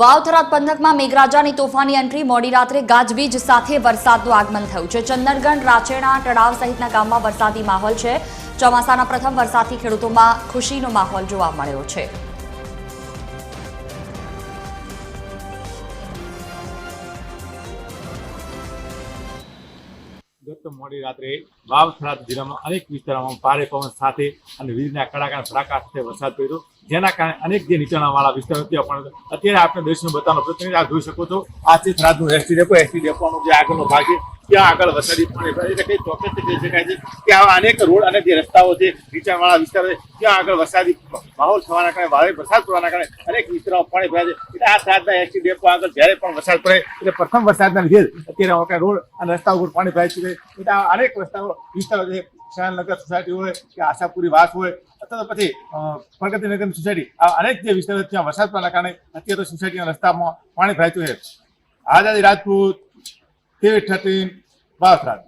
વાવ-થરાદ પંથકમાં મેઘરાજાની તોફાની એન્ટ્રી મોડી રાત્રે ગાજવીજ સાથે વરસાદનું આગમન થયું છે। ચંદનગઢ, રાચેણા, તળાવ સહિતના ગામમાં વરસાદી માહોલ છે। ચોમાસાના પ્રથમ વરસાદથી ખેડૂતોમાં ખુશીનો માહોલ જોવા મળ્યો છે। ગત મોડી રાત્રે વાવ-થરાદ જિલ્લામાં અનેક વિસ્તારોમાં ભારે પવન સાથે અને વીજળીના કડાકા ભડાકા સાથે વરસાદ પડ્યો, જેના કારણે અનેક જે નીચાણવાળા વિસ્તારો ત્યાં પણ અત્યારે આપણે દ્રશ્યનો બતાવવાનો પ્રયત્ન આ જોઈ શકો છો। આ છે થરાદનું એસટી ડેપોનો જે આગળનો ભાગ છે, ત્યાં આગળ વરસાદી પાણી ભરાય એટલે કઈ ચોક્કસ કહી શકાય છે કે આવા અનેક રોડ અને જે રસ્તાઓ છે, નીચાણવાળા વિસ્તારો છે, ત્યાં આગળ વરસાદી માહોલ થવાના કારણે, ભારે વરસાદ પડવાના કારણે અનેક વિસ્તારોમાં પાણી ભરાય છે। એટલે આ થરાદના એસટી ડેપો આગળ જ્યારે પણ વરસાદ પડે એટલે પ્રથમ વરસાદના લીધે અત્યારે રોડ અને રસ્તા ઉપર પાણી ભરાય છે। એટલે આ અનેક વિસ્તારો છે, શહેરનગર સોસાયટી હોય કે આશાપુરી વાસ હોય અથવા તો પછી પ્રગતિનગરની સોસાયટી, આ અનેક જે વિસ્તારો ત્યાં વરસાદ પડવાના કારણે અત્યારે તો સોસાયટીના રસ્તામાં પાણી ભરાયું છે। આઝાદી રાજપૂત, TV13 વાવ-થરાદ।